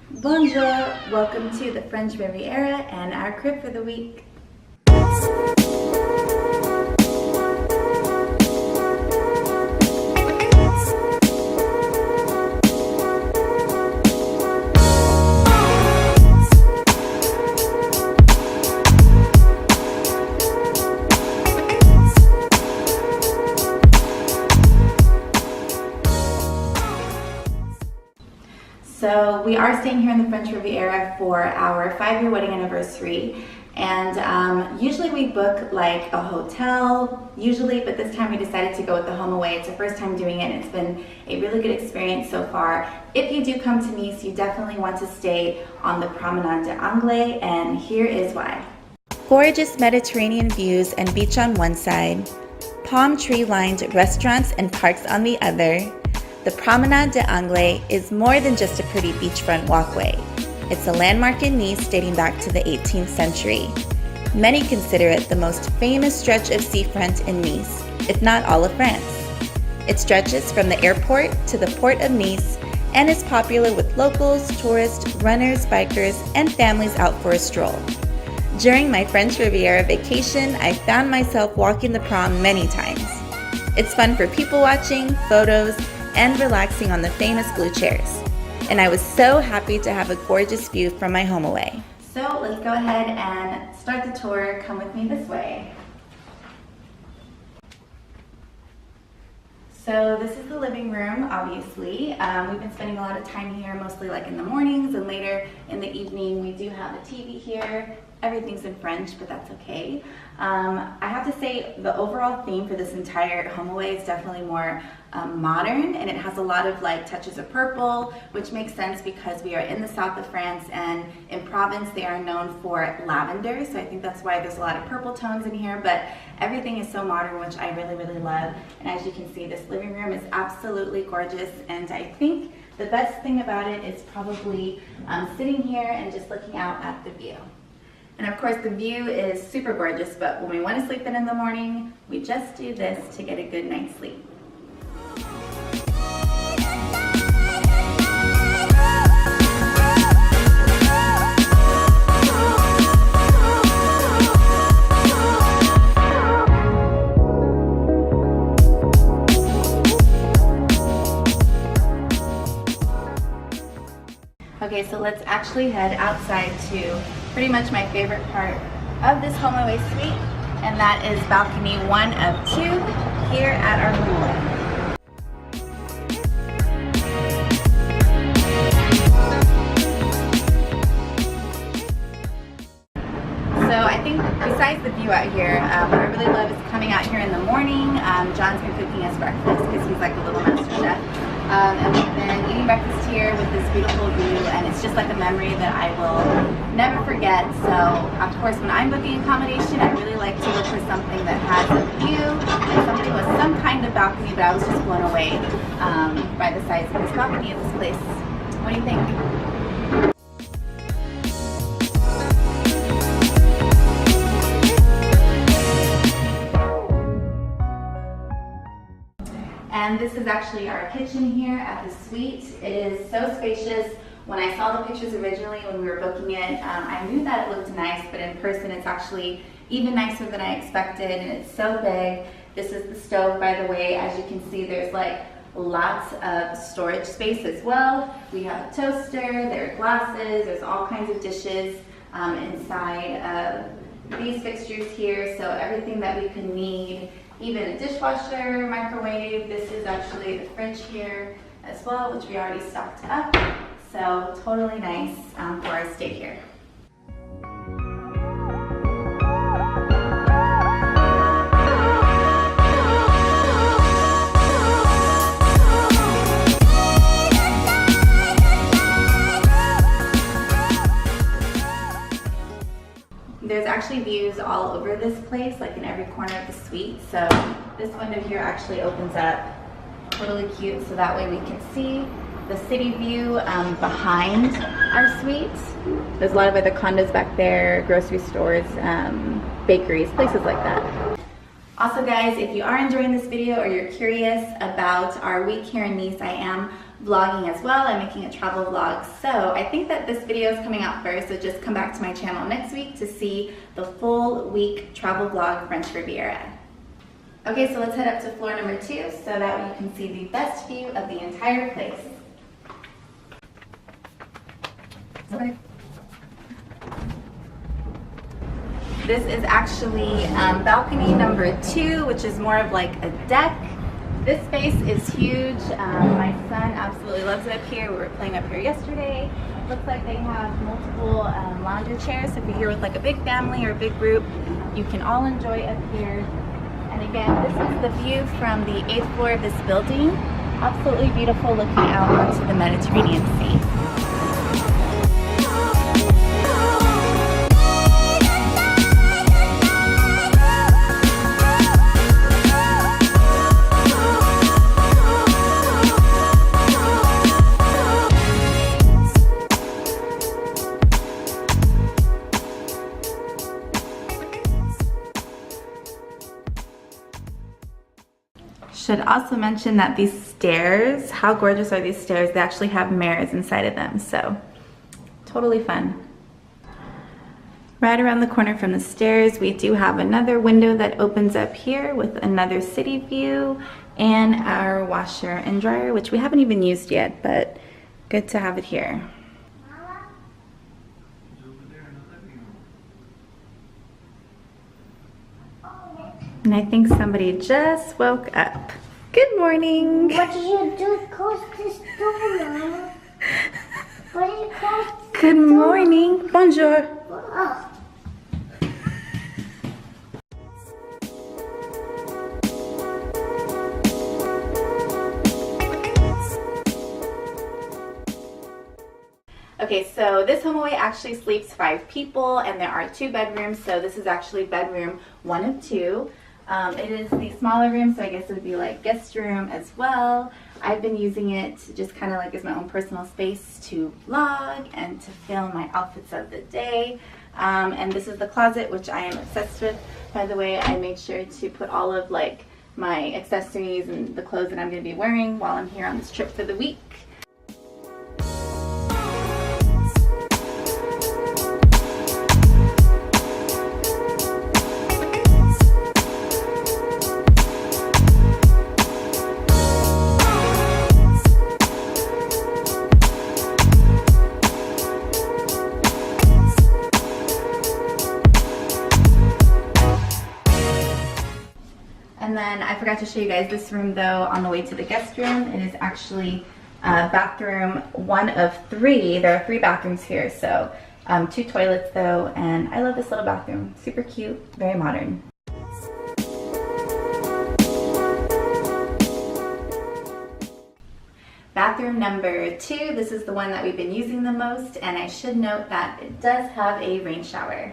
Bonjour! Welcome to the French Riviera and our crib for the week. So we are staying here in the French Riviera for our 5-year wedding anniversary, and usually we book like a hotel, but this time we decided to go with the HOMEAWAY. It's the first time doing it, and it's been a really good experience so far. If you do come to Nice, you definitely want to stay on the Promenade de Anglais, and here is why. Gorgeous Mediterranean views and beach on one side, palm tree-lined restaurants and parks on the other. The Promenade de Anglais is more than just a pretty beachfront walkway. It's a landmark in Nice dating back to the 18th century. Many consider it the most famous stretch of seafront in Nice, if not all of France. It stretches from the airport to the port of Nice and is popular with locals, tourists, runners, bikers, and families out for a stroll. During my French Riviera vacation, I found myself walking the Prom many times. It's fun for people watching, photos, and relaxing on the famous blue chairs. And I was so happy to have a gorgeous view from my HOMEAWAY. So let's go ahead and start the tour. Come with me this way. So this is the living room, obviously. We've been spending a lot of time here, mostly like in the mornings and later in the evening. We do have a TV here. Everything's in French, but that's okay. I have to say the overall theme for this entire HOMEAWAY is definitely more modern, and it has a lot of like touches of purple, which makes sense because we are in the south of France, and in Provence they are known for lavender, so I think that's why there's a lot of purple tones in here, but everything is so modern, which I really, really love. And as you can see, this living room is absolutely gorgeous, and I think the best thing about it is probably sitting here and just looking out at the view. And of course the view is super gorgeous, but when we want to sleep in the morning, we just do this to get a good night's sleep. Okay, so let's actually head outside to pretty much my favorite part of this HOMEAWAY suite, and that is balcony 1 of 2 here at our HOMEAWAY. So I think besides the view out here, what I really love is coming out here in the morning. John's been cooking us breakfast because he's like a little master chef. And we've been eating breakfast here with this beautiful view, and it's just like a memory that I will never forget. So of course when I'm booking accommodation, I really like to look for something that has a view and something with some kind of balcony, but I was just blown away by the size of this balcony of this place. What do you think? And this is actually our kitchen here at the suite. It is so spacious. When I saw the pictures originally when we were booking it, I knew that it looked nice, but in person it's actually even nicer than I expected, and it's so big. This is the stove, by the way. As you can see, there's like lots of storage space as well. We have a toaster, there are glasses, there's all kinds of dishes inside of these fixtures here, so everything that we could need. Even a dishwasher, microwave. This is actually the fridge here as well, which we already stocked up. So totally nice for our stay here. There's actually views all over this place, like in every corner of the suite. So this window here actually opens up, totally cute, so that way we can see the city view behind our suite. There's a lot of other condos back there, grocery stores, bakeries, places like that. Also guys, if you are enjoying this video or you're curious about our week here in Nice, I am vlogging as well. I'm making a travel vlog. So I think that this video is coming out first, so just come back to my channel next week to see the full week travel vlog French Riviera. Okay, so let's head up to floor number 2 so that you can see the best view of the entire place. Okay. This is actually balcony number 2, which is more of like a deck. This space is huge. My son absolutely loves it up here. We were playing up here yesterday. Looks like they have multiple lounger chairs. So if you're here with like a big family or a big group, you can all enjoy up here. And again, this is the view from the 8th floor of this building. Absolutely beautiful, looking out onto the Mediterranean Sea. Should also mention that these stairs, how gorgeous are these stairs? They actually have mirrors inside of them, so totally fun. Right around the corner from the stairs, we do have another window that opens up here with another city view and our washer and dryer, which we haven't even used yet, but good to have it here. And I think somebody just woke up. Good morning. What did you do? Close this door, Mama. What did you close? Good morning. Bonjour. Oh. Okay, so this HOMEAWAY actually sleeps 5 people, and there are 2 bedrooms, so this is actually bedroom 1 of 2. It is the smaller room, so I guess it would be like guest room as well. I've been using it just kind of like as my own personal space to vlog and to film my outfits of the day. And this is the closet, which I am obsessed with. By the way, I made sure to put all of like my accessories and the clothes that I'm going to be wearing while I'm here on this trip for the week. And then I forgot to show you guys this room though on the way to the guest room. It is actually bathroom 1 of 3. There are 3 bathrooms here, so 2 toilets though, and I love this little bathroom. Super cute, very modern. Bathroom number 2, this is the one that we've been using the most, and I should note that it does have a rain shower.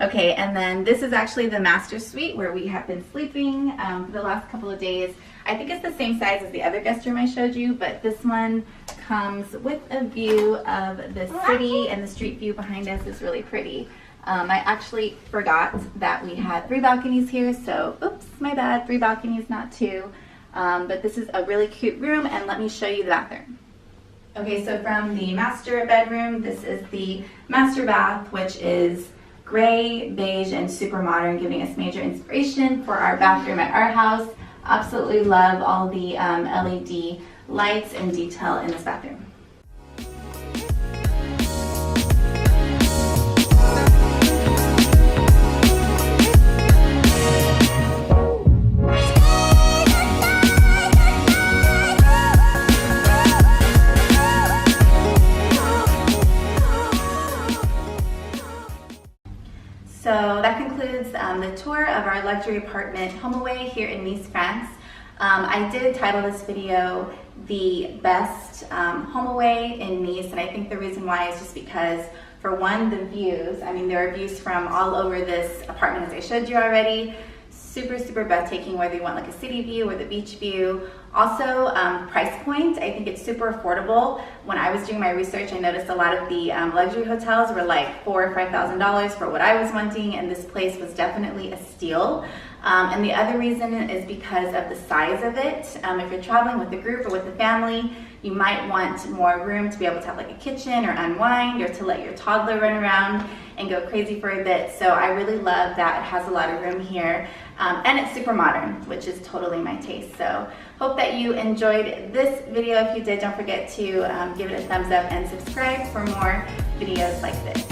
Okay, and then this is actually the master suite where we have been sleeping for the last couple of days. I think it's the same size as the other guest room I showed you, but this one comes with a view of the city, and the street view behind us is really pretty. I actually forgot that we had 3 balconies here, so oops, my bad, 3 balconies, not 2. But this is a really cute room, and let me show you the bathroom. Okay, so from the master bedroom, this is the master bath, which is gray, beige, and super modern, giving us major inspiration for our bathroom at our house. Absolutely love all the LED lights and detail in this bathroom. So that concludes the tour of our luxury apartment HOMEAWAY here in Nice, France. I did title this video the best HOMEAWAY in Nice, and I think the reason why is just because, for one, the views. I mean, there are views from all over this apartment, as I showed you already. Super, super breathtaking, whether you want like a city view or the beach view. Also, price point, I think it's super affordable. When I was doing my research, I noticed a lot of the luxury hotels were like $4,000 or $5,000 for what I was wanting, and this place was definitely a steal. And the other reason is because of the size of it. If you're traveling with a group or with a family, you might want more room to be able to have like a kitchen or unwind, or to let your toddler run around and go crazy for a bit. So I really love that it has a lot of room here. And it's super modern, which is totally my taste. So hope that you enjoyed this video. If you did, don't forget to give it a thumbs up and subscribe for more videos like this.